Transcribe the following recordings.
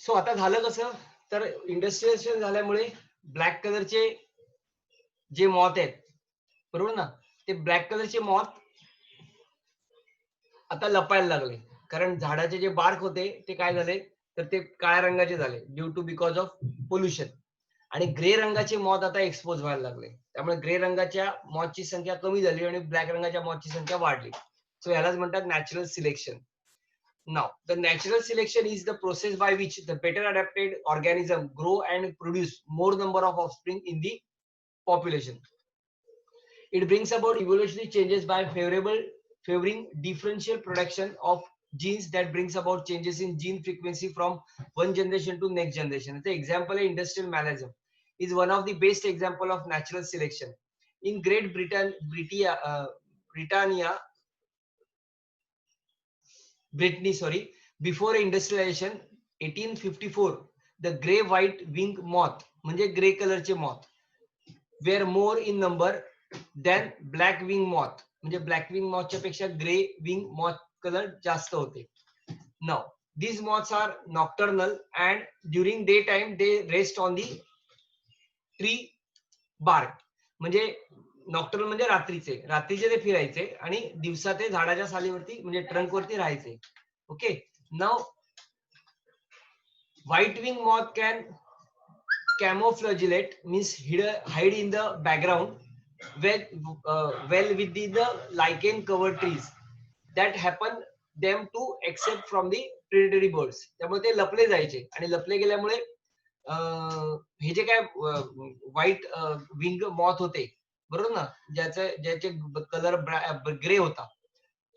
So आता झालं कसं, तर इंडस्ट्रियल झाल्यामुळे ब्लॅक कलरचे जे मॉथ आहेत, बरोबर ना, ते ब्लॅक कलरचे मॉथ आता लपायला लागले. कारण झाडाचे जे बार्क होते ते काय झाले, तर ते काळ्या रंगाचे झाले due to because of pollution. आणि ग्रे रंगाचे मॉथ आता एक्सपोज व्हायला लागले. त्यामुळे ग्रे रंगाच्या मॉथची संख्या कमी झाली आणि ब्लॅक रंगाच्या मॉथची संख्या वाढली. सो यालाच म्हणतात natural selection. Now, the natural selection is the process by which the better adapted organism grow and produce more number of offspring in the population. It brings about evolutionary changes by favoring differential production of genes that brings about changes in gene frequency from one generation to next generation. The example of industrial malleism is one of the best example of natural selection. In Great Brittany, before industrialization, 1854, the grey white wing moth, म्हणजे grey कलरचे moth, were more in number than black wing moth. म्हणजे black wing मॉथच्या पेक्षा grey wing moth colour जास्त होते. Now, these moths are nocturnal and during daytime they rest on the tree bark. म्हणजे nocturnal म्हणजे रात्रीचे ते फिरायचे आणि दिवसा ते झाडाच्या सालीवरती म्हणजे ट्रंक वरती राहायचे. Okay. Now white wing moth can camouflagellate, means hide in the background well within the lichen covered trees that happen them to accept from the predatory birds. त्यामुळे ते लपले जायचे आणि लपले गेल्यामुळे हे जे काय व्हाईट विंग मॉथ होते, बरोबर ना, ज्याचे कलर ग्रे होता,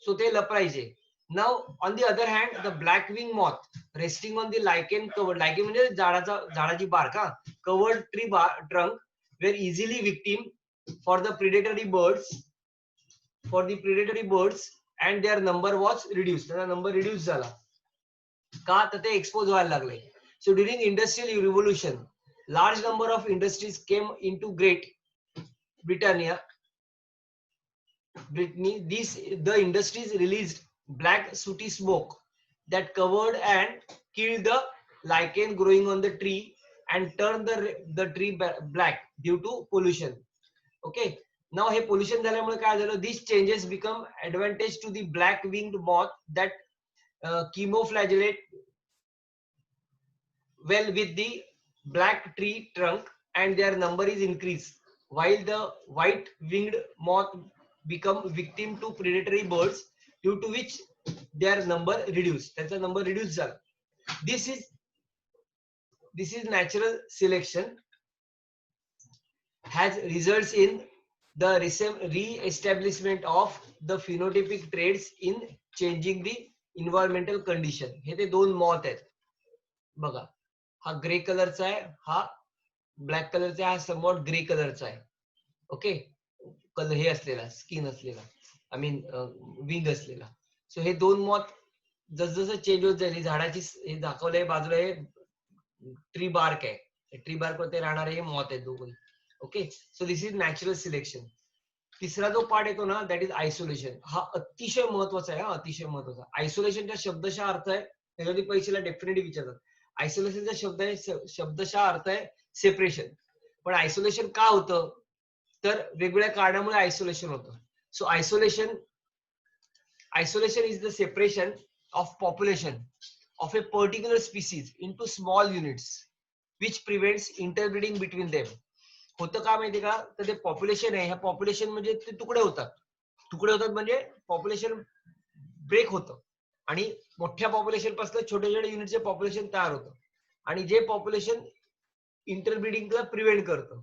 सो ते लपायचे. Now, on the other hand, the black wing moth resting on the lichen covered, lichen म्हणजे झाडाची bark, covered tree trunk were easily victim for the predatory birds and their number was reduced. त्याचा number reduce झाला का, तर ते expose व्हायला लागले. So during industrial revolution, large number of industries came into Great Britannia. The industries released black sooty smoke that covered and killed the lichen growing on the tree and turned the tree black due to pollution. Okay. Now हे pollution झाल्यामुळे काय झालं, these changes become advantage to the black winged moth that camouflagellate well with the black tree trunk and their number is increased, while the white winged moth become victim to predatory birds due to which their number reduced. त्याचा number reduced झाला. This is natural selection has results in the re-establishment of the phenotypic traits in changing the environmental condition. हे ते दोन moth आहेत बघा, हा grey कलरचा आहे, हा ब्लॅक कलरचा आहे, हा समवॉट ग्रे कलरचा आहे. ओके, कलर हे असलेला स्किन असलेला. आय मीन विंग असलेला. सो हे दोन मॉथ जसजसं चेंज होत जाईल, झाडाची हे दाखवलंय बाजूला हे ट्री बार्क आहे, ट्री बार्क वरती राहणारे हे मॉथ आहेत दोघे. Okay, so this is natural selection. तिसरा जो पार्ट येतो ना दॅट इज आयसोलेशन. हा अतिशय महत्वाचा आहे, हा अतिशय महत्वाचा. आयसोलेशनचा शब्दशः अर्थ आहे, त्याच्यामध्ये परीक्षेला डेफिनेटली विचारतात. आयसोलेशनचा शब्दशः अर्थ आहे सेपरेशन. पण आयसोलेशन का होतं, तर वेगवेगळ्या कारणामुळे आयसोलेशन होतं. So isolation is the separation of population of a particular species into small units which prevents interbreeding between them. होतं का माहितीये का, तर ते पॉप्युलेशन आहे, ह्या पॉप्युलेशन म्हणजे ते तुकडे होतात म्हणजे पॉप्युलेशन ब्रेक होतं आणि मोठ्या पॉप्युलेशन पासून छोटे छोटे युनिटचे पॉप्युलेशन तयार होतं आणि जे पॉप्युलेशन इंटरब्रीडिंगला प्रिव्हेंट करतं.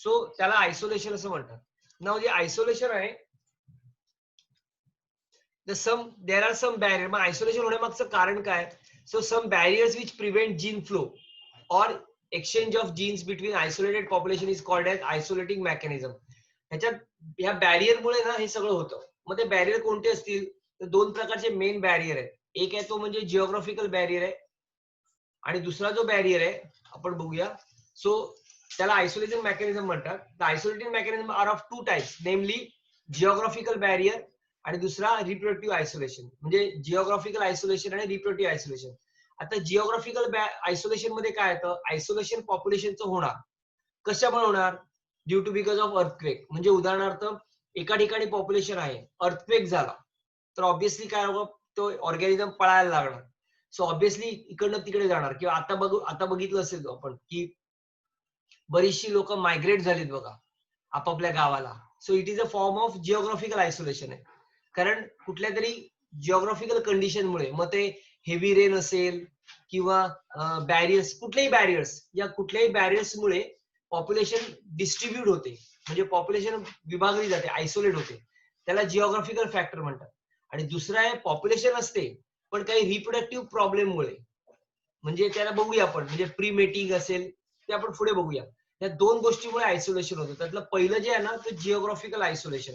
सो त्याला आयसोलेशन असं म्हणतात. नाव जे आयसोलेशन आहे there are some barriers. मग आयसोलेशन होण्यामागचं कारण काय? So some barriers which prevent gene flow or exchange of genes between isolated population is called as isolating mechanism. ह्याच्यात ह्या बॅरियर मुळे ना हे सगळं होतं. मग ते बॅरियर कोणते असतील, तर दोन प्रकारचे मेन बॅरियर आहेत. एक आहे तो म्हणजे जिओग्राफिकल बॅरियर आहे आणि दुसरा जो बॅरियर आहे आपण बघूया. सो त्याला आयसोलेशन मेकॅनिझम म्हणतात. The isolating mechanism are of two types, namely geographical barrier आणि दुसरा रिप्रोडक्टिव्ह आयसोलेशन. म्हणजे जिओग्राफिकल आयसोलेशन आणि रिप्रोडक्टिव्ह आयसोलेशन. आता जिओग्राफिकल आयसोलेशन मध्ये काय येतं, आयसोलेशन पॉप्युलेशनचं होणार कशामुळे होणार, due to because of earthquake. म्हणजे उदाहरणार्थ एका ठिकाणी पॉप्युलेशन आहे, अर्थक्वेक झाला तर ऑब्व्हियसली काय होतं, तो ऑर्गॅनिझम पळायला लागणार. सो ऑब्व्हियसली इकडनं तिकडे जाणार. किंवा आता बघितलं असेल आपण की बरीचशी लोक मायग्रेट झालीत बघा आपापल्या गावाला. So it is a form of geographical isolation आहे. कारण कुठल्या तरी जिओग्राफिकल कंडिशनमुळे, मग ते हेवी रेन असेल किंवा बॅरियर्स, कुठल्याही बॅरियर्समुळे पॉप्युलेशन डिस्ट्रीब्यूट होते, म्हणजे पॉप्युलेशन विभागली जाते, आयसोलेट होते. त्याला जिओग्राफिकल फॅक्टर म्हणतात. आणि दुसरा आहे पॉप्युलेशन असते पण काही रिप्रोडक्टिव्ह प्रॉब्लेममुळे, म्हणजे त्याला बघूया आपण, म्हणजे प्रीमेटिंग असेल ते आपण पुढे बघूया. या दोन गोष्टीमुळे आयसोलेशन होतं. त्यातलं पहिलं जे आहे ना ते जिओग्राफिकल आयसोलेशन.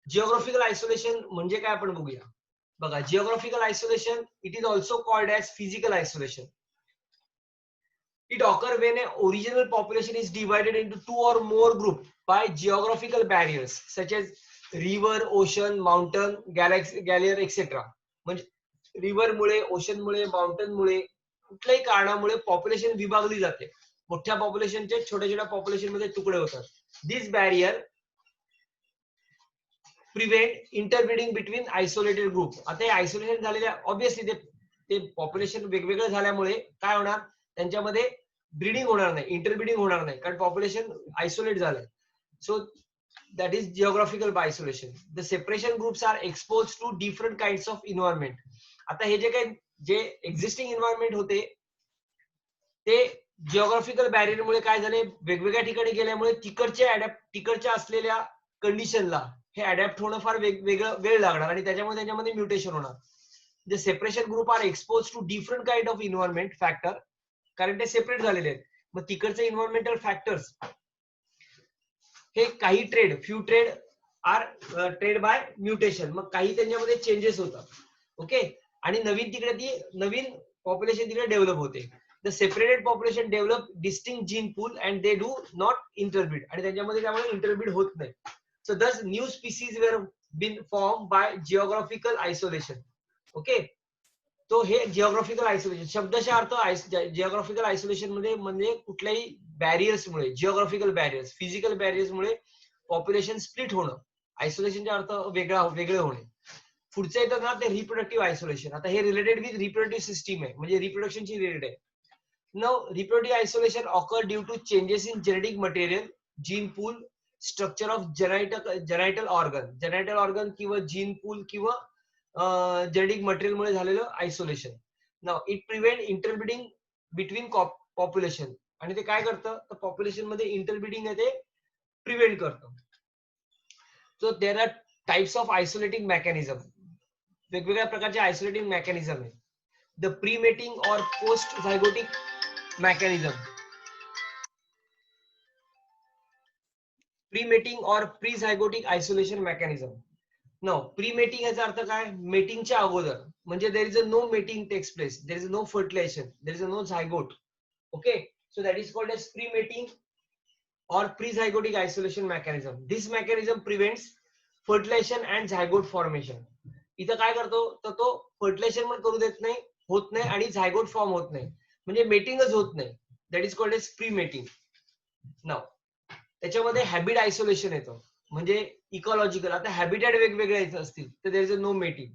जिओग्राफिकल आयसोलेशन म्हणजे काय आपण बघूया. बघा, geographical isolation it is also called as physical isolation. It occurs when an original population is divided into two or more groups by geographical barriers such as river, ocean, mountain, gallery, etc. म्हणजे river मुळे, ocean मुळे, mountain मुळे, कुठल्याही कारणामुळे population विभागली जाते. मोठ्या पॉप्युलेशनचे छोट्या छोट्या पॉप्युलेशन मध्ये तुकडे होतात. This barrier prevent interbreeding between isolated group. आता हे आयसोलेशन झालेल्या ऑब्व्हियसली ते पॉप्युलेशन वेगवेगळं झाल्यामुळे काय होणार, त्यांच्यामध्ये ब्रीडिंग होणार नाही, इंटरब्रीडिंग होणार नाही, कारण पॉप्युलेशन आयसोलेट झालंय. So that is geographical isolation. The separation groups are expose to different kinds of environment. आता हे जे एक्झिस्टिंग इन्व्हायरमेंट होते ते जिओग्राफिकल बॅरियरमुळे काय झाले, वेगवेगळ्या ठिकाणी गेल्यामुळे तिकडच्या असलेल्या कंडिशनला हे अडॅप्ट होणं फार वेगळं वेळ लागणार आणि त्याच्यामध्ये म्युटेशन होणार. जे separation group are expose to different kind of environment factor, कारण ते सेपरेट झालेले आहेत. मग तिकडचे इन्व्हायरमेंटल फॅक्टर्स हे काही few trade are trade by mutation. मग काही त्यांच्यामध्ये चेंजेस होतात. ओके, आणि नवीन पॉप्युलेशन तिकडे डेव्हलप होते. The separated population develop distinct gene pool and they do not interbreed. आणि त्यामुळे interbreed होत नाही. So thus new species were been formed by geographical isolation. Okay, तो हे जिओग्राफिकल आयसोलेशन शब्दशः अर्थ जिओग्राफिकल आयसोलेशन मध्ये म्हणजे कुठल्याही बॅरियर्समुळे, जिओग्राफिकल बॅरियर्स, फिजिकल बॅरियर्समुळे पॉप्युलेशन स्प्लिट होणं, आयसोलेशनचा अर्थ वेगळे होणे. पुढचं येतं ना ते रिप्रोडक्टिव्ह आयसोलेशन. आता हे रिलेटेड विथ रिप्रोडक्टिव्ह सिस्टीम आहे, म्हणजे रिप्रोडक्शनची रिलेटेड आहे. Now, reproductive isolation occur due to changes in genetic material, gene pool, structure of genital organ किंवा gene pool किंवा genetic material मुळे झालेलं isolation. Now, it prevent interbreeding between population. आणि ते काय करतं, तर पॉप्युलेशन मध्ये इंटरब्रीडिंग आहे ते प्रिव्हेंट करतं. So there are types of isolating mechanism. वेगवेगळ्या प्रकारचे आयसोलेटिंग मेकॅनिझम आहे. The pre-mating or post-zygotic mechanism. Pre-mating or pre-zygotic isolation mechanism. No, pre mating याचा अर्थ काय? मेटिंगच्या अगोदर, म्हणजे there is a no mating takes place, there is no fertilization, there is a no zygote. Okay, so that is called as pre mating or pre-zygotic isolation mechanism. This mechanism prevents fertilization and zygote formation. इथं काय करतो तर तो fertilisation पण करू देत नाही, होत नाही, आणि झायगोट फॉर्म होत नाही, म्हणजे मेटिंगच होत नाही. That is called as pre mating. Now त्याच्यामध्ये हॅबिट आयसोलेशन येतं, म्हणजे इकॉलॉजिकल. आता हॅबिटॅट वेगवेगळे असतील तर there is a no mating.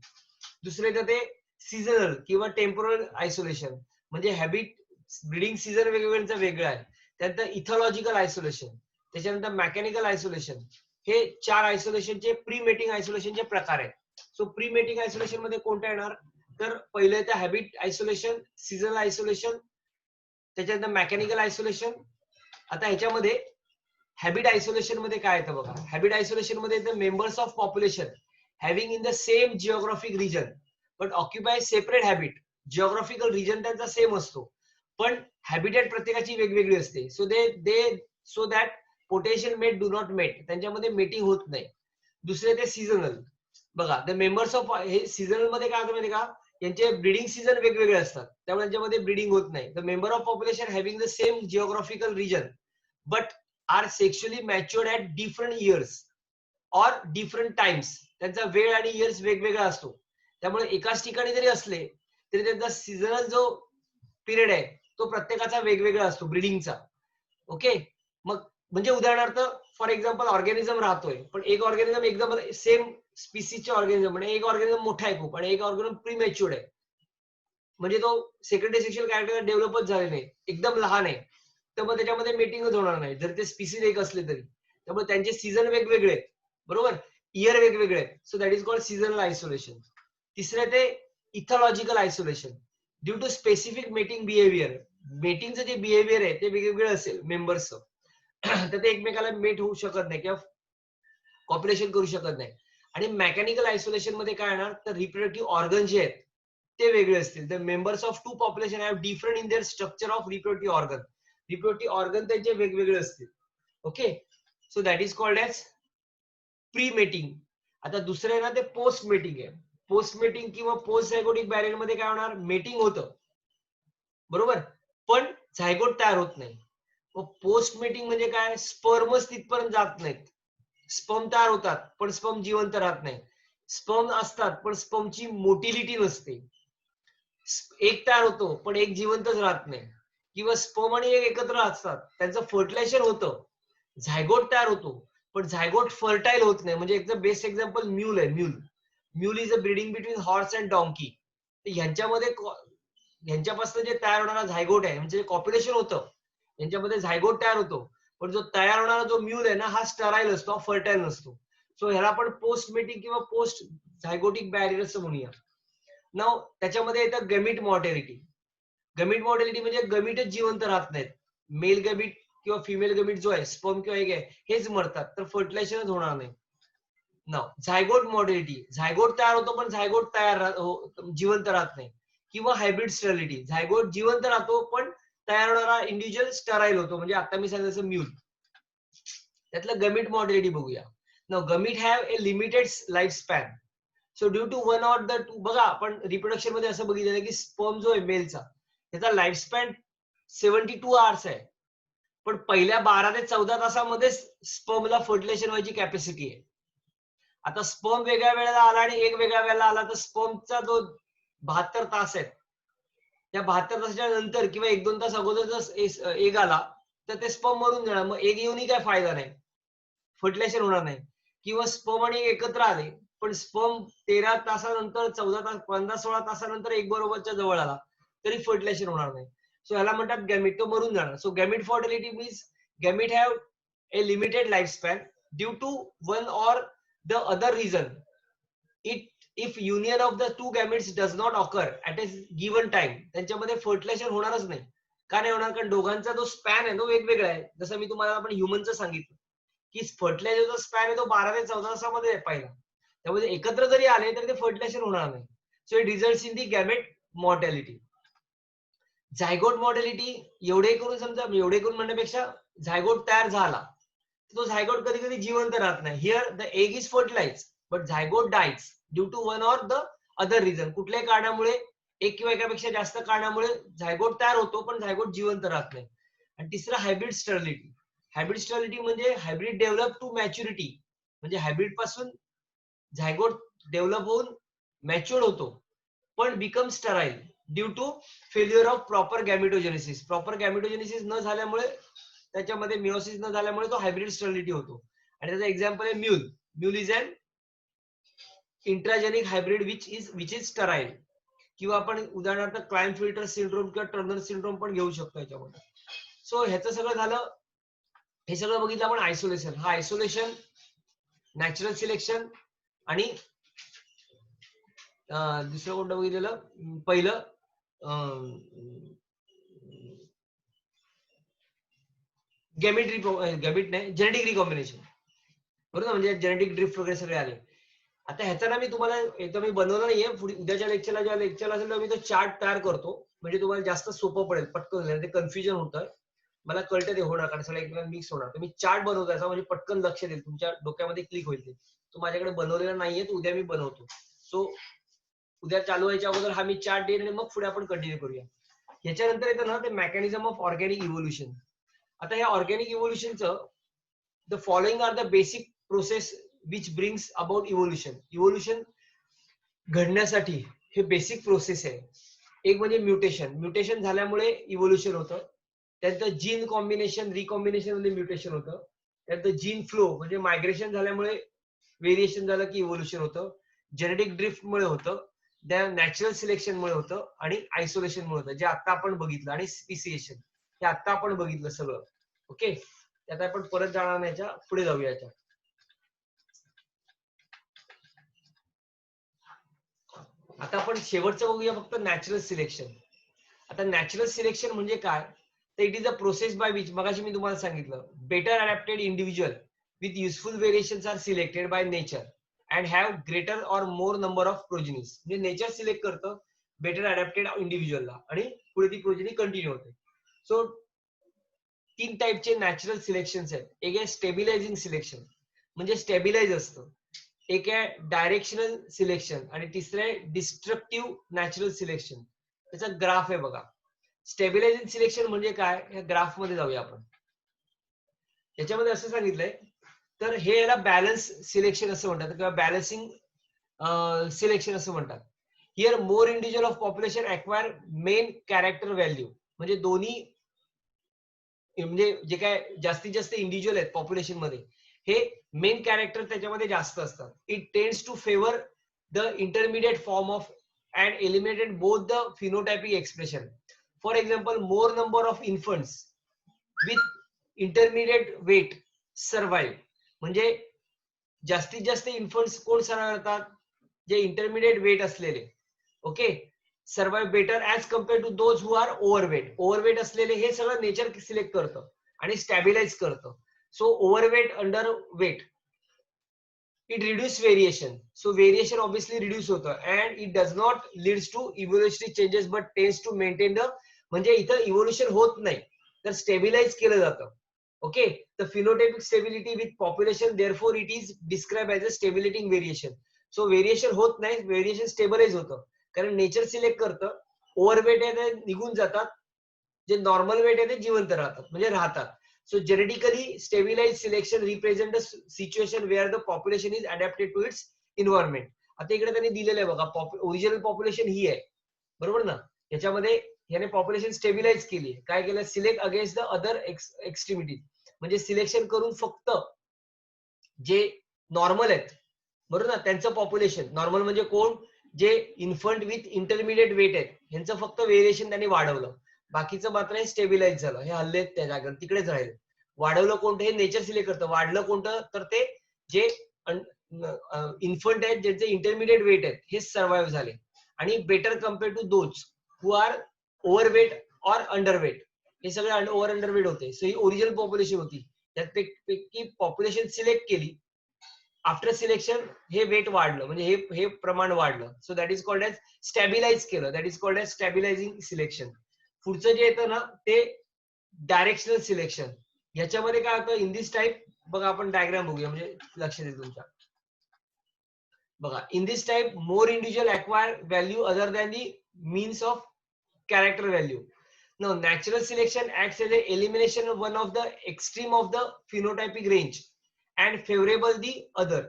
दुसरे तर ते सीझनल किंवा टेम्पोरल आयसोलेशन, म्हणजे हॅबिट ब्रीडिंग सीझन वेगवेगळ्यांचा वेगळा आहे. त्यानंतर इथॉलॉजिकल आयसोलेशन, त्याच्यानंतर मेकॅनिकल आयसोलेशन. हे 4 आयसोलेशनचे प्री मेटिंग आयसोलेशनचे प्रकार आहेत. सो प्री मेटिंग आयसोलेशन मध्ये कोणत्या येणार? तर पहिले तर हॅबिट आयसोलेशन, सीझनल आयसोलेशन, त्याच्यानंतर मेकॅनिकल आयसोलेशन. आता ह्याच्यामध्ये हॅबिट आयसोलेशन मध्ये काय येतं बघा. हॅबिट आयसोलेशन मध्ये येतं members of population having in the same geographic region but occupy separate habit. Geographical region त्यांचा सेम असतो, पण हॅबिटेट प्रत्येकाची वेगवेगळी असते. So that potential mate do not mate, त्यांच्यामध्ये मेटिंग होत नाही. दुसरे ते सीझनल. बघा, द मेंबर्स ऑफ, हे सीझनल मध्ये काय होतं माहिती का, यांचे ब्रीडिंग सीझन वेगवेगळे असतात, त्यामुळे त्यांच्यामध्ये ब्रीडिंग होत नाही. The member of population having the same geographical region but are sexually matured at different years or different times. त्यांचा वेळ आणि इयर्स वेगवेगळा असतो, त्यामुळे एकाच ठिकाणी जरी असले तरी त्यांचा सीझनल जो पिरियड आहे तो प्रत्येकाचा वेगवेगळा असतो ब्रीडिंगचा. ओके, मग म्हणजे उदाहरणार्थ फॉर एक्झाम्पल ऑर्गॅनिझम राहतोय, पण एक ऑर्गॅनिझम एकदम सेम स्पीसीजचे ऑर्गॅनिझम, म्हणजे एक ऑर्गॅनिझम मोठा आहे खूप आणि एक ऑर्गॅनिझम प्रीमॅच्युअर्ड आहे, म्हणजे तो सेकंडरी सेक्शुअल कॅरेक्टर डेव्हलपच झाले नाही, एकदम लहान आहे, तर मग त्याच्यामध्ये मेटिंगच होणार नाही जर ते स्पीसीज एक असले तरी. त्यामुळे त्यांचे सीझन वेगवेगळे आहेत, बरोबर, इयर वेगवेगळे आहेत. So that is called seasonal isolation. तिसरे ते ethological isolation. Due to specific mating behaviour, मेटिंगचं जे बिहेवियर आहे ते वेगवेगळं असेल मेंबर्सचं, तर ते एकमेकाला मेट होऊ शकत नाही किंवा कॉपरेशन करू शकत नाही. आणि मेकॅनिकल आयसोलेशन मध्ये काय येणार, तर रिप्रोडक्टिव्ह ऑर्गन जे आहेत ते वेगळे असतील. The members of two population have different in their structure of reproductive organ. Reproductive organ त्यांचे वेगवेगळे असतील. Okay, so that is called as pre mating. आता दुसरे ना ते पोस्ट मेटिंग आहे. पोस्ट मेटिंग किंवा पोस्ट झायगोटिक बॅरियर मध्ये काय होणार, मेटिंग होतं बरोबर, पण झायगोट तयार होत नाही. पोस्ट मेटिंग म्हणजे काय, स्पर्मच तिथपर्यंत जात नाहीत. स्पर्म तयार होतात पण स्पर्म जिवंत राहत नाही. स्पर्म असतात पण स्पर्मची मोटिलिटी नसते. एक तयार होतो पण एक जिवंतच राहत नाही. किंवा स्पर्म आणि एक एकत्र असतात, त्यांचं फर्टिलायझेशन होतं, झायगोट तयार होतो, पण झायगोट फर्टाईल होत नाही. म्हणजे एकदम बेस्ट एक्झाम्पल म्यूल आहे. Mule is a breeding between horse and donkey. ह्यांच्यामध्ये ह्यांच्यापासून जे तयार होणारा झायगोट आहे, म्हणजे कॉप्युलेशन होतं, यांच्यामध्ये झायगोट तयार होतो, पण जो तयार होणारा जो म्यूल आहे ना, हा स्टराईल असतो, फर्टाईल नसतो. सो ह्याला आपण पोस्ट मेटिंग किंवा पोस्ट झायगोटिक बॅरियर असं म्हणूया. नाव त्याच्यामध्ये येतं गमिट मॉर्टॅलिटी. गमिट मॉर्टॅलिटी म्हणजे गमिटच जिवंत राहत नाहीत. मेल गमिट किंवा फिमेल गमिट जो आहे, स्पर्म किंवा एग आहे, हेच मरतात, तर फर्टिलायझेशनच होणार नाही. नाव झायगोट मॉर्टॅलिटी, झायगोट तयार होतो पण झायगोट जिवंत राहत नाही. किंवा हायब्रिड स्टरलिटी, झायगोट जिवंत राहतो पण तयार होणारा इंडिव्हिज्युअल स्टराईल होतो, म्हणजे आता मी सांगितलं म्यूल. त्यातलं गमिट मॉर्टॅलिटी बघूया. Now gamete have a limited life span. So due to one or the two, बघा आपण रिप्रोडक्शन मध्ये असं बघितलं की स्पर्म जो आहे मेलचा, त्याचा लाईफ स्पॅन 72 आवर्स आहे, पण पहिल्या 12 ते 14 तासामध्येच स्पर्मला फर्टिलायझेशन व्हायची कॅपॅसिटी आहे. आता स्पर्म वेगळ्या वेळेला आला आणि एक वेगळ्या वेळेला आला, तर स्पर्मचा जो 72 तास आहेत, त्या 72 तासाच्या नंतर किंवा 1-2 तास अगोदर जर एग आला तर ते स्पर्म मरून जाणार, मग एग येऊनही काय फायदा नाही, फर्टिलायझेशन होणार नाही. किंवा स्पर्म आणि एकत्र आले पण स्पर्म 13 तासानंतर, 14 तास, 15-16 तासानंतर एक बरोबरच्या जवळ आला तरी फर्टिलायझेशन होणार नाही. सो ह्याला म्हणतात गॅमिट, तो मरून जाणार. So gamete fertility means gamete have a limited life span due to one or the other reason. If union of the two gametes does not occur at a given time, त्यांच्यामध्ये fertilization होणारच नाही. का नाही होणार, कारण दोघांचा जो span आहे तो वेगवेगळा आहे. जसं मी तुम्हाला आपण ह्युमनचं सांगितलं की फर्टिलायझरचा स्पॅन आहे तो 12 ते 14 तासामध्ये आहे पहिला, त्यामध्ये एकत्र जरी आले तरी ते फर्टिलायझेशन होणार नाही. So it results in the gamete mortality. Zygote mortality एवढे करून, समजा एवढे करून म्हणण्यापेक्षा झायगोट तयार झाला, तो झायगोट कधी कधी जिवंत राहत नाही. Here the egg is fertilize but zygote dies due to one or the other reason. कुठल्याही कारणामुळे, एक किंवा एकापेक्षा जास्त कारणामुळे झायगोट तयार होतो पण झायगोट जिवंत राहत नाही. आणि तिसरं हायब्रिड स्टरलिटी. हायब्रिड स्टरलिटी म्हणजे हायब्रिड डेव्हलप टू मॅच्युरिटी, म्हणजे हायब्रिड पासून झायगोट डेव्हलप होऊन मॅच्युअर होतो पण become sterile due to failure of proper gametogenesis. Proper gametogenesis न झाल्यामुळे, त्याच्यामध्ये मिओसिस न झाल्यामुळे तो हायब्रिड स्टरलिटी होतो. आणि त्याचं एक्झाम्पल आहे mule. Mule is an intragenic hybrid which is sterile. किंवा आपण उदाहरणार्थ क्लाइनफिल्टर सिंड्रोम किंवा टर्नर सिंड्रोम पण घेऊ शकतो याच्यामध्ये. सो ह्याचं सगळं झालं. हे सगळं बघितलं आपण आयसोलेशन. हा आयसोलेशन, नॅचरल सिलेक्शन आणि दुसरं कोणतं बघितलेलं पहिलं गॅमिट नाही, जेनेटिक रिकॉम्बिनेशन. बरोबर, म्हणजे जेनेटिक ड्रिफ्ट वगैरे सगळे आले. आता ह्याचा ना मी तुम्हाला एकदम मी बनवलं नाहीये, उद्याच्या लेक्चरला जेव्हा लेक्चर असेल तेव्हा मी तो चार्ट तयार करतो, म्हणजे तुम्हाला जास्त सोपं पडेल, पटकन होईल. ते कन्फ्युजन होतं, मला कळतं ते होणार, कारण सगळं एकमेकांना मिक्स होणार. तर मी चार्ट बनवतो याचा, म्हणजे पटकन लक्ष देईल, तुमच्या डोक्यामध्ये क्लिक होईल. ते तो माझ्याकडे बनवलेला नाहीये, तो उद्या मी बनवतो. सो उद्या चालू व्हायच्या अगोदर हा मी चार्ट देईन आणि मग पुढे आपण कंटिन्यू करूया. याच्यानंतर येतं ना ते मेकॅनिझम ऑफ ऑर्गॅनिक इव्होल्युशन. आता या ऑर्गॅनिक इव्होल्युशनचं the following are the basic process which brings about evolution. Evolution घडण्यासाठी हे बेसिक प्रोसेस आहे. एक म्हणजे म्युटेशन. म्युटेशन झाल्यामुळे इव्होल्युशन होतं. त्यानंतर जीन कॉम्बिनेशन, रिकॉम्बिनेशन मध्ये म्युटेशन होतं. त्यानंतर जीन फ्लो म्हणजे मायग्रेशन झाल्यामुळे व्हेरिएशन झालं की इव्होल्युशन होतं. जेनेटिक ड्रिफ्ट मुळे होतं, नॅचरल सिलेक्शन मुळे होतं आणि आयसोलेशन मुळे होतं, जे आता आपण बघितलं. आणि स्पिसिएशन हे आता आपण बघितलं सगळं. ओके, त्यात आपण परत जाणार नाही, याच्या पुढे जाऊया. याच्या आता आपण शेवटचं बघूया फक्त नॅचरल सिलेक्शन. आता नॅचरल सिलेक्शन म्हणजे काय, तर it is a process by which, मगाशी मी तुम्हाला सांगितलं, better adapted individual with useful variations are selected by nature and have greater or more number of progenies. म्हणजे नेचर सिलेक्ट करतं बेटर अडॅप्टेड इंडिव्हिज्युअलला आणि पुढे ती प्रोजेनी कंटिन्यू होते. सो 3 टाईपचे नॅचरल सिलेक्शन्स आहेत. एक आहे स्टेबिलायझिंग सिलेक्शन, म्हणजे स्टेबिलाइज असतं. एक आहे डायरेक्शनल सिलेक्शन आणि तिसरं आहे डिस्ट्रक्टिव्ह नॅचरल सिलेक्शन. त्याचा ग्राफ आहे बघा. स्टेबिलायझिंग सिलेक्शन म्हणजे काय, या ग्राफ मध्ये जाऊया आपण. याच्यामध्ये असं सांगितलंय, तर हे याला बॅलन्स सिलेक्शन असं म्हणतात किंवा बॅलन्सिंग सिलेक्शन असं म्हणतात. Here more individual of population acquire main character value. म्हणजे दोन्ही, म्हणजे जे काय जास्तीत जास्त इंडिव्हिज्युअल आहेत पॉप्युलेशन मध्ये, हे मेन कॅरेक्टर त्याच्यामध्ये जास्त असतात. It tends to favour the intermediate form of and eliminated both the phenotypic expression. For example, more number of infants with intermediate weight survive. म्हणजे जास्तीत जास्त इन्फंट्स कोण सर्व्हाइव्ह करतात, जे इंटरमिडिएट वेट असलेले. Okay, survive better as compare to those who are overweight. Overweight असलेले हे सगळं नेचर सिलेक्ट करतं आणि स्टॅबिलाइज करतं. So overweight, under weight, it reduce variation, so variation obviously reduce होतं and it does not leads to evolutionary changes but tends to maintain the, म्हणजे इथं evolution होत नाही तर स्टेबिलाइज केलं जातं. Okay, the phenotypic stability with population, therefore it is described as a stabilizing variation. so variation होत नाही, variation stabilize होतं, कारण नेचर सिलेक्ट करतं. ओव्हरवेट आहे ते निघून जातात, जे नॉर्मल वेट आहे ते जिवंत राहतात, म्हणजे राहतात. So genetically stabilized selection represent a situation where the population is adapted to its environment. आता इकडे त्यांनी दिलेलं आहे बघा, ओरिजिनल पॉप्युलेशन ही आहे, बरोबर ना. याच्यामध्ये याने पॉप्युलेशन स्टेबिलाइज केली. काय केलं, सिलेक्ट अगेन्स्ट द अदर एक्स्ट्रीमिटी, म्हणजे सिलेक्शन करून फक्त जे नॉर्मल आहेत, बरोबर ना, त्यांचं पॉप्युलेशन. नॉर्मल म्हणजे कोण, जे इन्फंट विथ इंटरमिडिएट वेट आहेत, यांचं फक्त व्हेरिएशन त्यांनी वाढवलं. बाकीचं मात्र हे स्टेबिलाइज झालं, हे हल्ले त्या जागेवर तिकडेच राहिले. वाढवलं कोणतं, हे नेचर सिलेक्ट करतं. वाढलं कोणतं, तर ते जे इन्फंट आहेत, ज्यांचे इंटरमिडिएट वेट आहेत, हे सर्व्हाइव्ह झाले आणि better compare to those who are overweight or underweight. हे सगळे ओव्हर अंडरवेट होते. सो ही ओरिजिनल पॉप्युलेशन होती, त्यापैकी पॉप्युलेशन सिलेक्ट केली. आफ्टर सिलेक्शन हे वेट वाढलं, म्हणजे हे प्रमाण वाढलं. So that is called as stabilize केलं, that is called as stabilizing selection. पुढचं जे येतं ना ते डायरेक्शनल सिलेक्शन. याच्यामध्ये काय होतं, इन दिस टाईप बघा, आपण डायग्राम बघूया म्हणजे लक्षात येईल तुमच्या. बघा, in this type more individual acquire value other than the means of character value. Now, natural selection acts as a elimination of one of the extreme of the phenotypic range and favorable the other.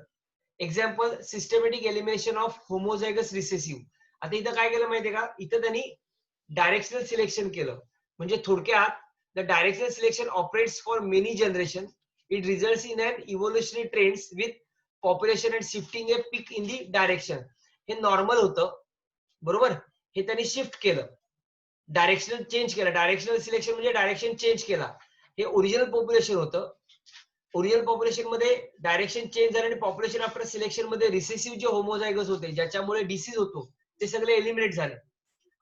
Example, systematic elimination of homozygous recessive. आता इथं काय केलं माहितीये का, इथं त्यांनी directional selection केलं. म्हणजे थोडक्यात the directional selection operates for many generation. It results in an evolutionary trends with population and shifting a peak in the direction. हे नॉर्मल होतं, बरोबर. हे त्यांनी शिफ्ट केलं, डायरेक्शनल चेंज केला. डायरेक्शनल सिलेक्शन म्हणजे डायरेक्शन चेंज केला. हे ओरिजिनल पॉप्युलेशन होतं. ओरिजिनल पॉप्युलेशन मध्ये डायरेक्शन चेंज झालं आणि पॉप्युलेशन आफ्टर सिलेक्शन मध्ये रिसेसिव्ह जे होमोझायगस होते, ज्याच्यामुळे डिसीज होतो, ते सगळे एलिमिनेट झाले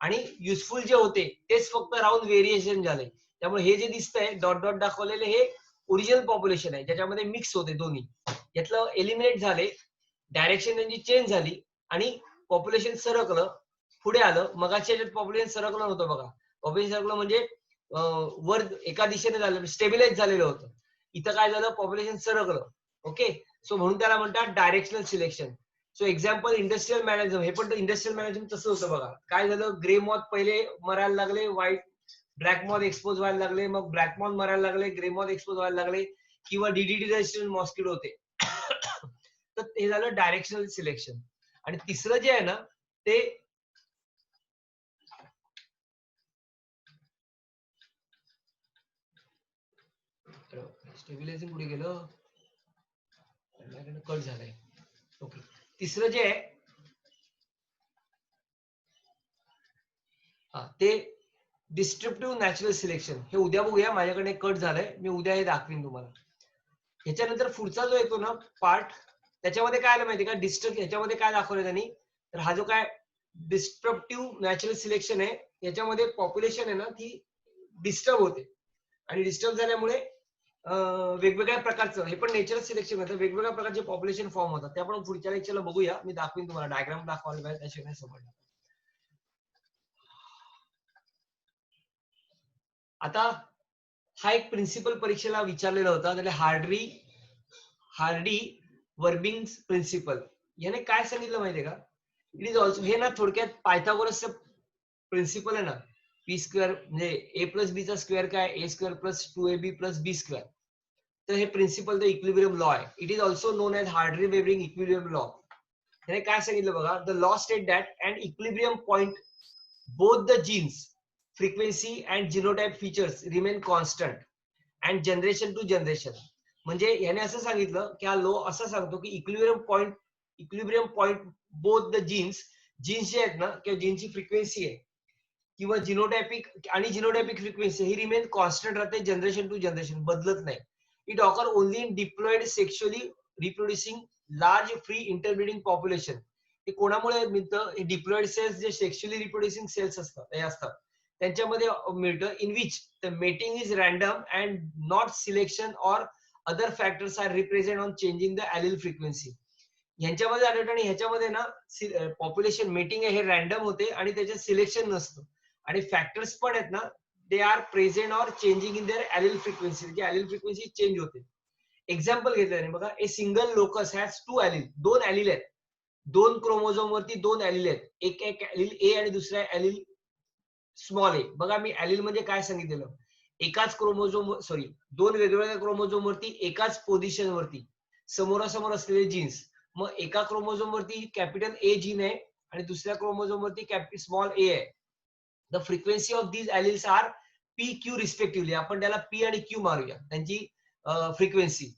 आणि युजफुल जे होते तेच फक्त राहून व्हेरिएशन झाले. त्यामुळे हे जे दिसतंय डॉट डॉट दाखवलेले हे ओरिजिनल पॉप्युलेशन आहे, ज्याच्यामध्ये मिक्स होते दोन्ही. यातलं एलिमिनेट झाले, डायरेक्शन त्यांची चेंज झाली आणि पॉप्युलेशन सरकलं, पुढे आलं. मगाच्या याच्यात पॉप्युलेशन सरकलं नव्हतं बघा. पॉप्युलेशन सरकलं म्हणजे वर एका दिशेने झालं, स्टेबिलाइज झालेलं होतं. इथं काय झालं, पॉप्युलेशन सरकलं. ओके, सो म्हणून त्याला म्हणतात directional selection. So example industrial management. हे पण इंडस्ट्रियल मॅनेजमेंट तसं होतं बघा. काय झालं, ग्रे मॉथ पहिले मरायला लागले, व्हाईट ब्लॅक मॉथ एक्सपोज व्हायला लागले, मग ब्लॅक मॉथ मरायला लागले, ग्रे मॉथ एक्सपोज व्हायला लागले, किंवा डीडीटी रेजिस्टंट मॉस्किटो होते. तर हे झालं डायरेक्शनल सिलेक्शन. आणि तिसरं जे आहे ना ते स्टेबिलायझिंग कुठे गेलं, कट झालंय. ओके, तिसरं जे आहे ते डिस्ट्रिब्युटिव्ह नॅचरल सिलेक्शन. हे उद्या बघूया, माझ्याकडे कट झालंय, मी उद्या हे दाखवीन तुम्हाला. ह्याच्यानंतर पुढचा जो येतो ना पार्ट, त्याच्यामध्ये काय आलं माहिती का, ह्याच्यामध्ये काय दाखवलं त्यांनी, तर हा जो काय डिस्ट्रप्टिव्ह नॅचरल सिलेक्शन आहे, याच्यामध्ये पॉप्युलेशन आहे ना ती डिस्टर्ब होते. आणि डिस्टर्ब झाल्यामुळे वेगवेगळ्या प्रकारचं, हे पण नेचरल सिलेक्शन होतं, वेगवेगळ्या प्रकारचे पॉप्युलेशन फॉर्म होतात. ते आपण पुढच्या लेक्चरला बघूया, मी दाखवीन तुम्हाला, डायग्राम दाखवायला पाहिजे, त्याशिवाय समजणार. आता हा एक प्रिन्सिपल परीक्षेला विचारलेला होता, त्याला हार्डी वर्बिंग प्रिन्सिपल. याने काय सांगितलं माहितीये का, इट इज ऑल्सो, हे ना थोडक्यात पायथागोरस प्रिन्सिपल आहे ना, पी स्क्वेअर म्हणजे ए प्लस बी चा स्क्वेअर काय, A square plus 2ab plus B square. तर हे प्रिन्सिपल द इक्विलिब्रियम लॉ आहे. It is also known as Hardy वेव्हरिंग इक्विलिब्रियम लॉ. त्याने काय सांगितलं बघा, the law state that and equilibrium point both the genes frequency and genotype features remain constant and generation to generation. म्हणजे याने असं सांगितलं की हा लो असं सांगतो की equilibrium point both the genes जे आहेत ना, किंवा जीनची फ्रिक्वेन्सी आहे किंवा जिनोटॅपिक फ्रिक्वेन्सी ही रिमेन कॉन्स्टंट राहते जनरेशन टू जनरेशन, बदलत नाही. It occur only in diploid sexually reproducing large free interbreeding population. हे कोणामुळे मिळतं, हे डिप्लॉइड सेल्स जे सेक्शुअली रिप्रोड्युसिंग सेल्स असतात त्यांच्यामध्ये मिळतं, in which the mating is random and not selection or other factors are represent on changing the allele frequency. ह्यांच्यामध्ये आढळतं. आणि ह्याच्यामध्ये ना पॉप्युलेशन मेटिंग आहे हे रॅन्डम होते आणि त्याच्यात सिलेक्शन नसतं. आणि फॅक्टर्स पण आहेत ना, they are present or changing in their allele frequency, जी ॲलिल फ्रिक्वेन्सी चेंज होते. एक्झाम्पल घेतल्याने बघा, a single locus has 2 allele, 2 allele आहेत, 2 क्रोमोझोम वरती 2 ॲलिल आहेत, एक ॲलिल ए आणि दुसरा ॲलिल स्मॉल ए. बघा, मी ॲलिल म्हणजे काय सांगितलेलं, एकाच क्रोमोझोम, सॉरी, 2 वेगवेगळ्या क्रोमोझोम वरती एकाच पोझिशन वरती समोरासमोर असलेले जीन्स. मग एका क्रोमोझोम वरती कॅपिटल ए जीन आहे आणि दुसऱ्या क्रोमोझोम वरती स्मॉल ए आहे. The frequency of these alleles are P Q respectively. आपण त्याला पी आणि क्यू मारूया, त्यांची frequency.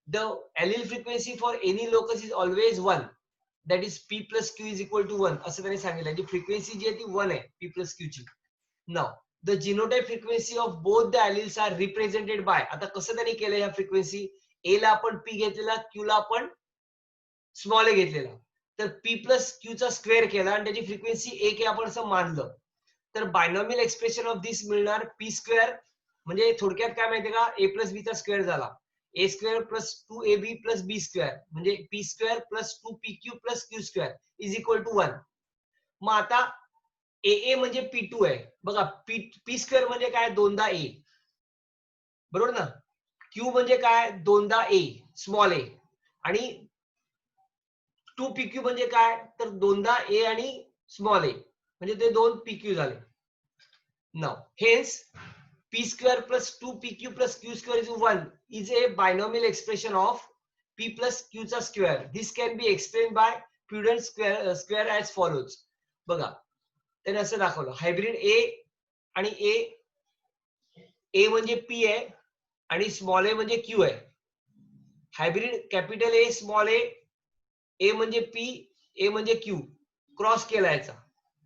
The allele frequency for any locus is always 1, that is P plus Q is equal to 1, असं त्यांनी सांगितलं. जी फ्रिक्वेन्सी जी आहे ती 1 आहे, पी प्लस क्यू ची. Now the genotype frequency of both the alleles are represented by. आता कसं त्यांनी केलं या फ्रिक्वेन्सी, ए ला आपण पी घेतलेला, क्यू ला आपण स्मॉल ए घेतलेला, तर पी प्लस क्यू चा स्क्वेअर केला आणि त्याची फ्रिक्वेन्सी एक आहे आपण असं मानलं, तर बायनॉमियल एक्सप्रेशन ऑफ दिस मिळणार पी स्क्वेअर. म्हणजे थोडक्यात काय माहितीये का, ए प्लस बी चा स्क्वेअर झाला, a square plus 2ab plus B square, म्हणजे p square plus 2pq plus q square is equal to 1. मग आता ए म्हणजे P2 आहे बघा, पी स्क्वेअर म्हणजे काय, 2दा ए, बरोबर ना. क्यू म्हणजे काय, 2दा ए स्मॉल ए, आणि 2pq म्हणजे काय, तर दोनदा a आणि स्मॉल a म्हणजे ते 2pq झाले. Now hence p square plus 2pq plus q square is 1 is a binomial expression of p plus q चा square. This can be explained by Prudence square as follows. बघा त्याने असं दाखवलं, hybrid a आणि a म्हणजे p आहे आणि small a म्हणजे q आहे. Hybrid capital A small a म्हणजे p a म्हणजे q क्रॉस केला याचा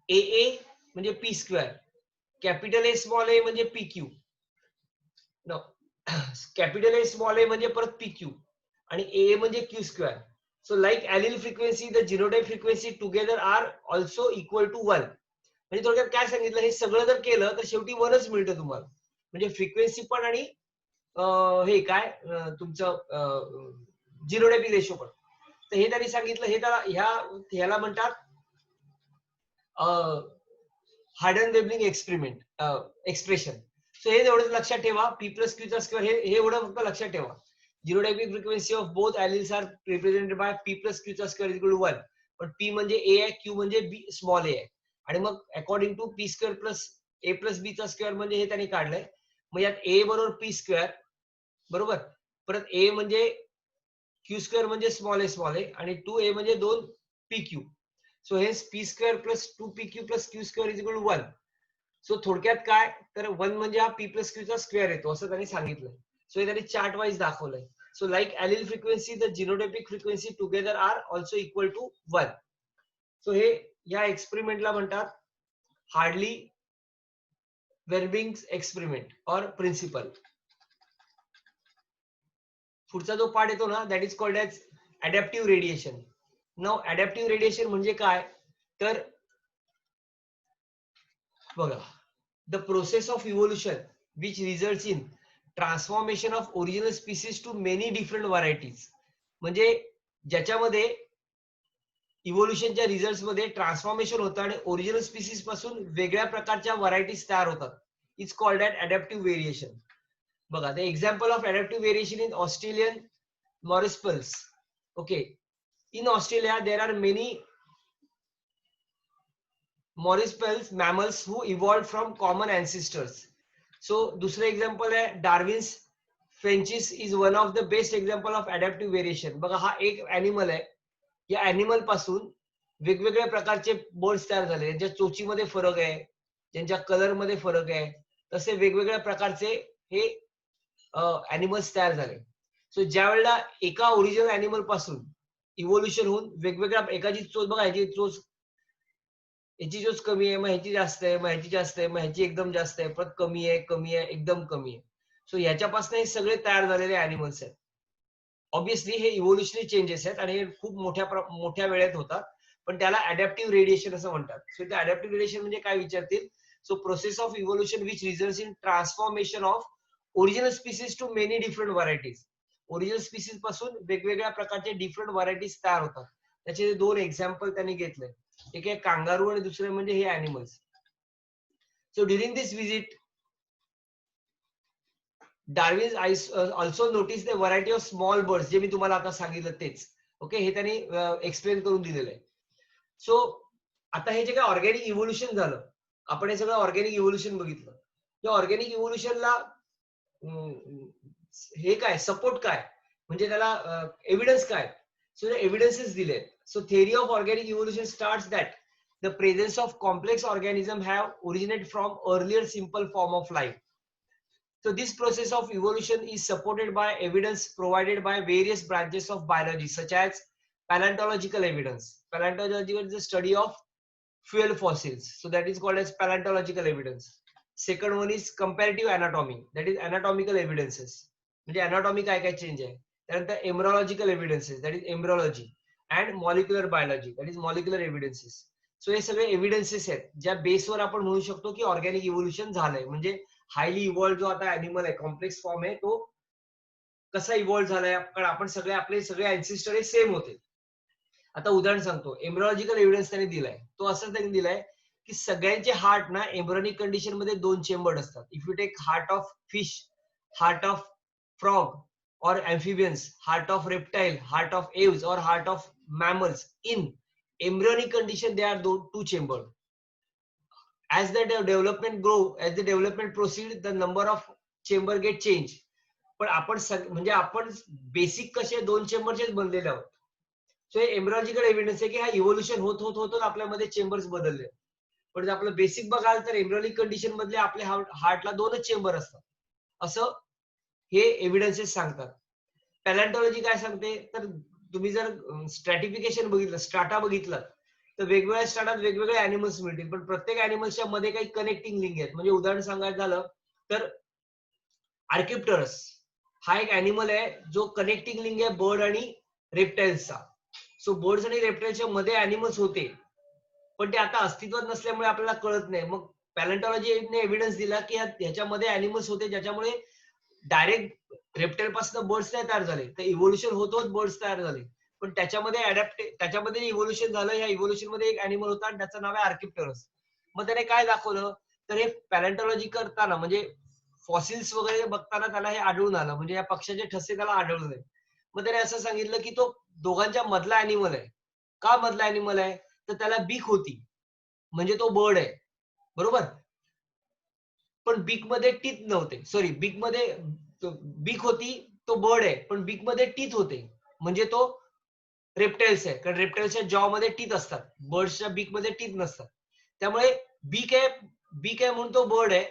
a म्हणजे p square, capital A small a म्हणजे pq, no capital A small a म्हणजे परत pq आणि a म्हणजे q square. So like allele frequency the genotype frequency together are also equal to 1. म्हणजे थोडक्यात काय सांगितलं, हे सगळं जर केलं तर शेवटी 1च मिळतं तुम्हाला, म्हणजे फ्रिक्वेन्सी पण आणि हे काय तुमचं जिनोटाइपिक रेशो पण. तर हे त्यांनी सांगितलं, हे त्याला ह्याला म्हणतात हार्डन-वेबलिंग एक्सप्रेशन. सो हे एवढंच लक्षात ठेवा, p प्लस q चा स्क्वेअर हे एवढं फक्त लक्षात ठेवा. Genotypic frequency of both alleles are represented by p plus q चा स्क्वेअर इक्वल टू 1. पण p म्हणजे a आहे, q म्हणजे b स्मॉल a आहे. आणि मग according to p square plus a plus b चा स्क्वेअर म्हणजे हे त्यांनी काढलंय. मग यात a बरोबर p स्क्वेअर बरोबर, परत a म्हणजे q स्क्वेअर म्हणजे स्मॉल a आणि 2a म्हणजे 2pq. So hence p square plus 2pq plus q square is equal to 1. So थोडक्यात काय, तर 1 म्हणजे हा p प्लस q चा स्क्वेअर येतो असं त्यांनी सांगितलं. सो हे त्यांनी चार्ट वाईज दाखवलंय. So like allele frequency the genotypic frequency together are also equal to 1. So हे या एक्सपेरिमेंटला म्हणतात हार्डली वेरबिंग्स एक्सपेरिमेंट और प्रिन्सिपल. पुढचा जो पार्ट येतो ना, that is called as adaptive radiation. Now adaptive radiation म्हणजे काय, तर बघा, the process of evolution which results in transformation of original species to many different varieties. म्हणजे ज्याच्यामध्ये इव्होल्युशनच्या रिझल्ट मध्ये ट्रान्सफॉर्मेशन होतं आणि ओरिजिनल स्पीसीज पासून वेगळ्या प्रकारच्या व्हरायटीज तयार होतात, it's called at adaptive variation. बघा, the example of adaptive variation in Australian marsupials. Okay, in Australia there are many morispels mammals who evolved from common ancestors. So दूसरा example है Darwin's finches is one of the best example of adaptive variation. बघा, हा एक animal आहे, या animal पासून वेगवेगळ्या प्रकारचे बर्ड्स तयार झाले, ज्यांच्या चोचीमध्ये फरक आहे, ज्यांच्या कलर मध्ये फरक आहे, तसे वेगवेगळ्या प्रकारचे हे एनिमल्स तयार झाले. सो ज्या वेळेला एका ओरिजिनल एनिमल पासून इव्होल्युशन होऊन वेगवेगळ्या, एकाची चोच बघा, ह्याची चोच कमी आहे, मग ह्याची जास्त आहे, मग ह्याची जास्त आहे, मग ह्याची एकदम जास्त आहे, परत कमी आहे, एकदम कमी आहे. सो ह्याच्यापासून हे सगळे तयार झालेले अॅनिमल्स आहेत. ऑब्विसली हे इव्होल्युशनरी चेंजेस आहेत आणि हे खूप मोठ्या वेळेत होतात, पण त्याला अडॅप्टिव्ह रेडिएशन असं म्हणतात. सो इथे अडॅप्टिव्ह रेडिएशन म्हणजे काय विचारतील, so process of evolution which results in transformation of original species to many different varieties. Original species पासून वेगवेगळ्या प्रकारचे डिफरंट व्हरायटीज तयार होतात. त्याचे 2 एक्झाम्पल त्यांनी घेतले, एक आहे कांगारू आणि दुसरे म्हणजे हे animals. So during this visit Darwin also notice the variety of small birds, जे मी तुम्हाला आता सांगितलं तेच. ओके, हे त्यांनी एक्सप्लेन करून दिलेलं आहे. सो आता हे जे काय ऑर्गॅनिक इव्होल्युशन झालं, आपण हे सगळं ऑर्गॅनिक इव्होल्युशन बघितलं. या ऑर्गॅनिक इव्होल्युशनला हे काय सपोर्ट काय, म्हणजे त्याला एव्हिडन्स काय. सो एव्हिडन्सेस दिले. So theory of organic evolution starts that the presence of complex organisms have originated from earlier simple form of life. So this process of evolution is supported by evidence provided by various branches of biology such as paleontological evidence. Paleontology is the study of fuel fossils, so that is called as paleontological evidence. Second one is comparative anatomy, that is anatomical evidences, म्हणजे anatomy काय काय change आहे. त्यानंतर embryological evidences, that is embryology, and molecular biology, that is molecular evidences. So हे सगळे evidences आहेत ज्या बेसवर आपण म्हणू शकतो की ऑर्गॅनिक इव्होल्युशन झालंय. म्हणजे हायली इव्हॉल्व जो आता अॅनिमल आहे, कॉम्प्लेक्स फॉर्म आहे, तो कसा इव्हॉल्व झालाय, कारण आपण आपले सगळे अँसेस्टर हे सेम होते. आता उदाहरण सांगतो, एम्ब्रोलॉजिकल एव्हिडन्स त्यांनी दिलाय, तो असं त्यांनी दिलाय की सगळ्यांचे हार्ट ना एम्ब्रोनिक कंडिशन मध्ये 2 चेंबर असतात. If you take heart of fish, heart of frog or amphibians, heart of reptile, heart of aves or heart of mammals in embryonic condition they are two chambered. As the development grow, as the development proceed, the number of chamber get change. पण आपण म्हणजे आपण basic कसे दोन चेंबरचेच बनलेले आहोत. So हे embryological evidence आहे की हा इव्होल्युशन होत होत होत आपल्यामध्ये चेंबर्स बदलले. पण जर आपलं बेसिक बघाल तर एम्ब्रियोनिक कंडिशन मधले आपल्या हार्टला दोनच चेंबर असतात असं हे एव्हिडन्सेस सांगतात. पॅलेंटॉलॉजी काय सांगते तर तुम्ही जर स्ट्रॅटिफिकेशन बघितलं, स्ट्राटा बघितलं तर वेगवेगळ्या स्ट्राटात वेगवेगळे अॅनिमल्स मिळतील, पण प्रत्येक अॅनिमल्सच्या मध्ये काही कनेक्टिंग लिंक आहेत. म्हणजे उदाहरण सांगायचं झालं तर आर्किप्टरस हा एक अॅनिमल आहे जो कनेक्टिंग लिंक आहे बर्ड आणि रेप्टाइल्सचा. सो बर्ड्स आणि रेप्टाइल्सच्या मध्ये अॅनिमल्स होते, पण ते आता अस्तित्वात नसल्यामुळे आपल्याला कळत नाही. मग पॅलेंटॉलॉजीने एव्हिडन्स दिला की ह्याच्यामध्ये अॅनिमल्स होते ज्याच्यामुळे डायरेक्ट रेप्टाइल पासून बर्ड्स नाही तयार झाले, तर इव्होल्युशन होत होत बर्ड्स तयार झाले. पण त्याच्यामध्ये इव्होल्युशन झालं. या इव्होल्युशन मध्ये एक अॅनिमल होता आणि त्याचं नाव आहे आर्किप्टरस. मग त्याने काय दाखवलं तर हे पॅलेंटॉलॉजी करताना म्हणजे फॉसिल्स वगैरे बघताना त्याला हे आढळून आलं, म्हणजे या पक्ष्याचे ठसे त्याला आढळले. मग त्याने असं सांगितलं की तो दोघांच्या मधला अॅनिमल आहे. का मधला अॅनिमल आहे तर त्याला बीक होती, म्हणजे तो बर्ड आहे, बरोबर. पण बीक मध्ये टीथ नव्हते. सॉरी, बीक होती, तो बर्ड आहे, पण बीक मध्ये टीथ होते, म्हणजे तो रेप्टाइल्स आहे. कारण रेप्टाइल्सच्या जॉ मध्ये टीथ असतात, बर्ड्सच्या बीक मध्ये टीथ नसतात. त्यामुळे बीक आहे म्हणून तो बर्ड आहे,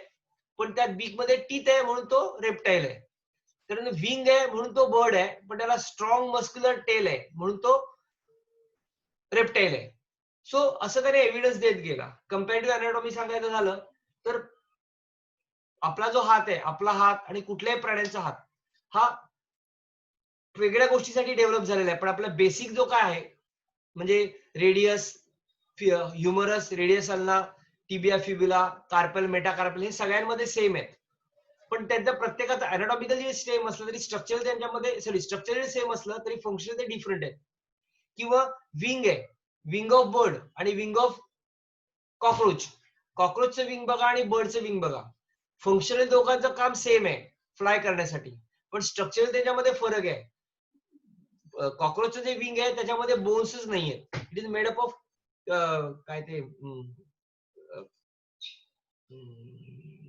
पण त्या बीक मध्ये टीथ आहे म्हणून तो रेप्टाइल आहे. कारण विंग आहे म्हणून तो बर्ड आहे, पण त्याला स्ट्रॉंग मस्क्युलर टेल आहे म्हणून तो रेप्टाइल आहे. सो असं त्याने एव्हिडन्स देत गेला. कंपॅरेटिव्ह अनॅटॉमी सांगायचं झालं तर आपला जो हात आहे, आपला हात आणि कुठल्याही प्राण्यांचा हात हा वेगळ्या गोष्टीसाठी डेव्हलप झालेला आहे, पण आपला बेसिक जो काय आहे म्हणजे radius, humerus, radius ulna, tibia fibula, carpal, metacarpal हे सगळ्यांमध्ये सेम आहे. पण त्यांचा प्रत्येकाचा अॅनाटॉमिकल जे सेम असलं तरी स्ट्रक्चर त्यांच्यामध्ये स्ट्रक्चर सेम असलं तरी फंक्शन ते डिफरंट आहे. किंवा विंग आहे, विंग ऑफ बर्ड आणि विंग ऑफ कॉकरोच. कॉकरोचचं विंग बघा आणि बर्डचं विंग बघा. फंक्शनल दोघांचं काम सेम आहे फ्लाय करण्यासाठी, पण स्ट्रक्चरल त्याच्यामध्ये फरक आहे. कॉकरोचचं जे विंग आहे त्याच्यामध्ये बोन्सच नाहीये. It is made up of काय ते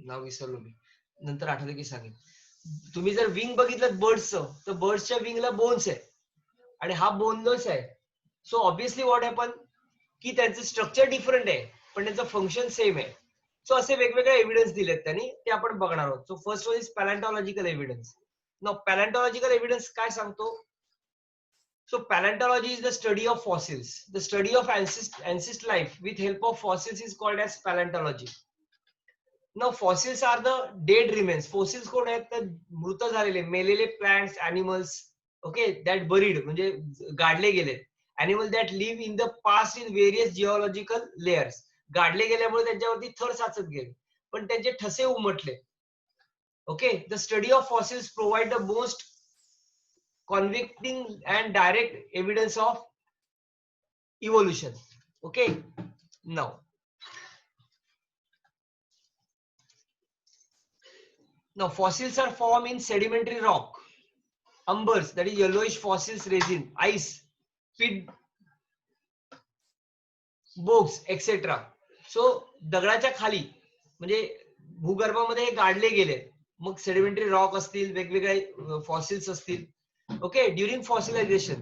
नाव विसरलो मी, नंतर आठवलं की सांगेन. तुम्ही जर विंग बघितलं बर्ड्सचं तर बर्ड्सच्या विंगला बोन्स आहे आणि हा बोनलेस आहे. सो ऑब्विसली व्हॉट हॅपन की त्यांचं स्ट्रक्चर डिफरंट आहे पण त्यांचं फंक्शन सेम आहे. सो असे वेगवेगळे एव्हिडन्स दिलेत त्यांनी, ते आपण बघणार आहोत. So first one is palaeontological evidence. Now palaeontological evidence काय सांगतो? So paleontology is the study of fossils. The study of ancient life with help of fossils is called as paleontology. Now fossils are the dead remains. Fossils कोण आहेत तर मृत झालेले, मेलेले plants, animals, okay, that buried म्हणजे गाडले गेले. Animals that live in the past in various geological layers. गाडले गेल्यामुळे त्यांच्यावरती थर साचत गेले, पण त्यांचे ठसे उमटले. Okay, the study of fossils provide the most convincing and direct evidence of evolution. Okay, now fossils are formed in sedimentary rock, umbers, that is yellowish fossils, resin, ice, pit bogs, etc. So दगडाच्या खाली म्हणजे भूगर्भामध्ये गाडले गेले, मग sedimentary rock असतील, वेगवेगळे fossils असतील. Okay, during fossilization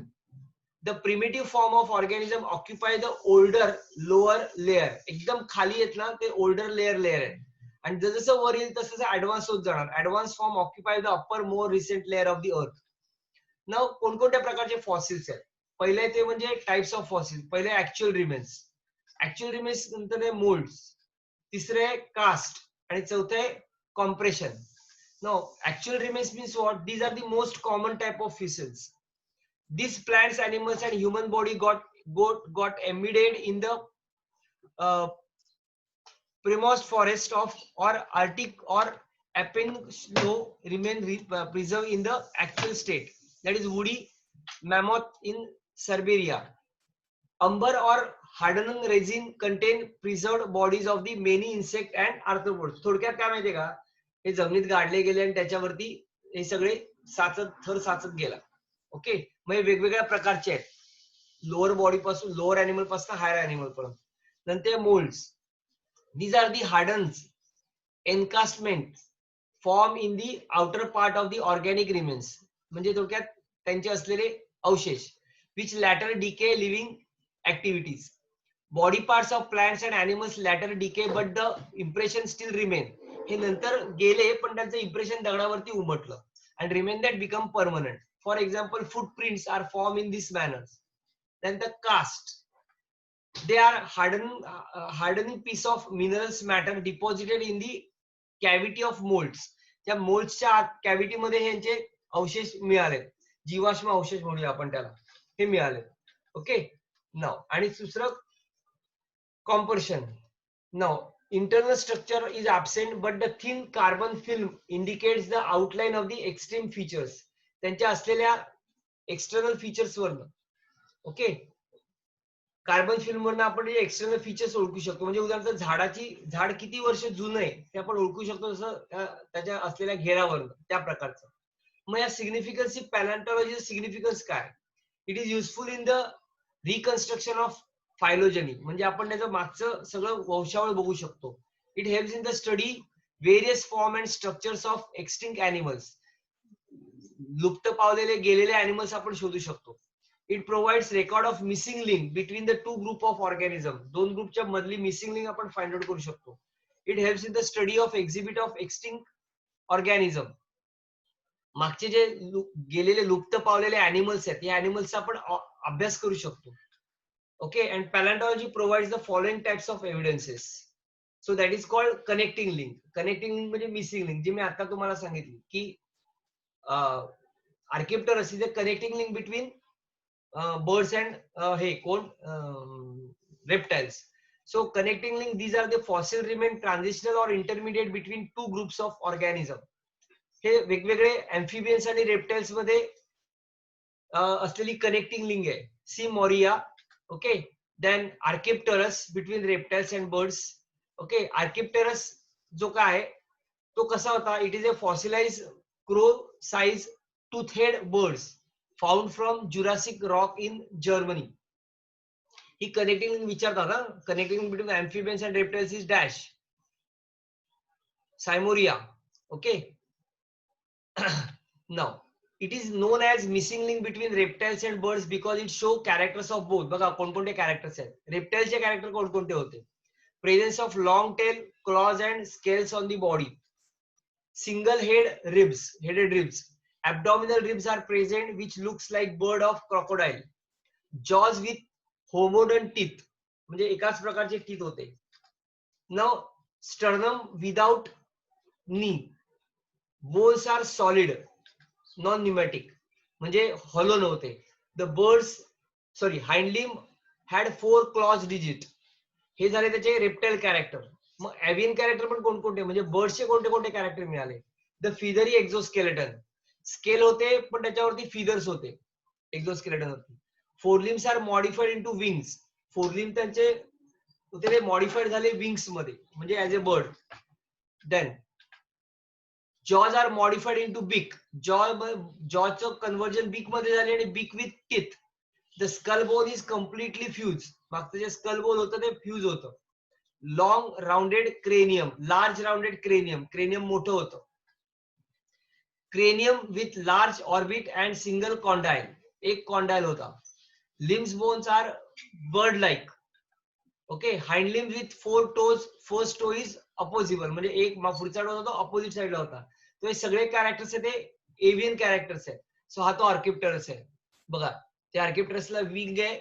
the primitive form of organism occupy the older lower layer. एकदम खाली येत ना ते older layer आहे, आणि जसं वर येईल तसं ऍडव्हान्स होत जाणार. Advance form occupy the upper more recent layer of the earth. नाव कोणकोणत्या प्रकारचे फॉसिल्स आहेत? पहिले ते म्हणजे टाइप्स ऑफ फॉसिल. पहिले ऍक्च्युअल रिमेन्स, ऍक्च्युअल रिमेन्स नंतर आहे मोल्ड्स, तिसरे कास्ट आणि चौथे compression. Now actual remains means what? These are the most common type of fossils. These plants, animals and human body got embedded in the permafrost forest of or Arctic or alpine snow, remain preserved in the actual state, that is woody mammoth in Siberia. Umber or hardening resin contain preserved bodies of the many insect and arthropods. थोडक्यात काय माहितीये का, हे जमिनीत गाडले गेले आणि त्याच्यावरती हे सगळे थर साचत गेला. ओके, मग वेगवेगळ्या प्रकारचे आहेत. लोअर बॉडी पासून लोअर अॅनिमल पासून हायर अॅनिमल पर्यंत. नंतर moulds, these are the hardens encastment form in the outer part of the organic remains, म्हणजे थोडक्यात त्यांचे असलेले अवशेष which later decay living activities. Body parts of plants and animals later decay but the impression still remain. हे नंतर गेले पण त्यांचं इम्प्रेशन दगडावरती उमटलं and remain that become permanent. For example, footprints are formed in this manner. Then the cast, they are hardening piece of minerals matter deposited in the cavity of molds. त्या मोल्ड्सच्या cavity मध्ये ह्यांचे अवशेष मिळाले, जीवाश्म अवशेष म्हणूया आपण त्याला, हे मिळाले. ओके नाव. आणि दुसरं कॉम्पर्शन. नाव internal structure is absent but the thin carbon film indicates the outline of the extreme features. त्यांच्या असलेल्या एक्सटर्नल फीचर्स वरनं, ओके, कार्बन फिल्म वरनं आपण एक्सटर्नल फीचर्स ओळखू शकतो. म्हणजे उदाहरणार्थ झाड किती वर्ष जुनं आहे ते आपण ओळखू शकतो, जसं त्याच्या असलेल्या घेरावरनं, त्या प्रकारचं. मग या सिग्निफिकन्स, पॅलेंटॉलॉजी सिग्निफिकन्स काय? It is useful in the reconstruction of phylogeny, म्हणजे आपण त्याचं मागचं सगळं वंशावळ बघू शकतो. It helps in the study various form and structures of extinct animals, लुप्त पावलेले गेलेले अॅनिमल्स आपण शोधू शकतो. It provides record of missing link between the two group of organism, दोन ग्रुपच्या मधली मिसिंग लिंक आपण फाइंड आउट करू शकतो. It helps in the study of exhibit of extinct organism, मागचे जे गेलेले लुप्त पावलेले अॅनिमल्स आहेत या अॅनिमल्सचा आपण अभ्यास करू शकतो. Okay, and palaeontology provides the following types of evidences. So that is called connecting link. Connecting link म्हणजे मिसिंग लिंक, जे मी आता तुम्हाला सांगितली की Archaeopteryx is a connecting link between birds and हे कोण reptiles. So connecting link, these are the fossil remain transitional or intermediate between two groups of organism. हे वेगवेगळे amphibians आणि reptiles मध्ये असलेली कनेक्टिंग लिंक आहे. Seymouria, okay. Then Archaeopteryx between reptiles and birds. Okay, Archaeopteryx जो काय आहे तो कसा होता? It is a fossilize crow size tooth head birds found from Jurassic rock in Germany. ही कनेक्टिंग लिंक विचारतात ना, connecting between amphibians and reptiles is dash Seymouria. Okay, now it is known as missing link between reptiles and birds because it show characters of both. बघा कोणकोणते characters आहेत. रेप्टाइल्सचे character कोणकोणते होते? Presence of long tail, claws and scales on the body, single head ribs, headed ribs, abdominal ribs are present which looks like bird of crocodile, jaws with homodont teeth, म्हणजे एकाच प्रकारचे teeth होते. now sternum without knee, bones are solid non pneumatic, म्हणजे hollow नव्हते. the birds hind limb had 4 claws digit. हे झाले त्याचे reptile character. मग एव्हियन कॅरेक्टर पण कोणकोणते, म्हणजे बर्ड्सचे कोणते कोणते कॅरेक्टर मिळाले? द फिदरी एक्झोस्केलेटन, स्केल होते पण त्याच्यावरती फिदर्स होते एक्झोस्केलेटन वरती. Forelimbs are modified into wings, forelimb त्यांचे होते ते मॉडिफाईड झाले विंग्स मध्ये, म्हणजे as a bird. Then jaws are modified into beak, जॉजचं कन्व्हर्जन बिक मध्ये झाले आणि beak with teeth. The skull bone is completely fuse, मागचं जे स्कल बोन होतं ते फ्यूज होतं. Long rounded cranium, large rounded cranium, cranium मोठं होतं. Cranium with large orbit and single condyle, एक कॉन्डाइल होता. Limbs bones are bird like. Okay, hind limbs with 4 toes, first toe is opposable, म्हणजे एक पुढचा टो होता अपोजिट साइडला होता. तो हे सगळे कॅरेक्टर्स आहेत ते एव्हियन कॅरेक्टर्स आहेत. सो हा तो आर्किप्टेरस आहे. बघा त्या आर्किप्टेरसला विंग आहे,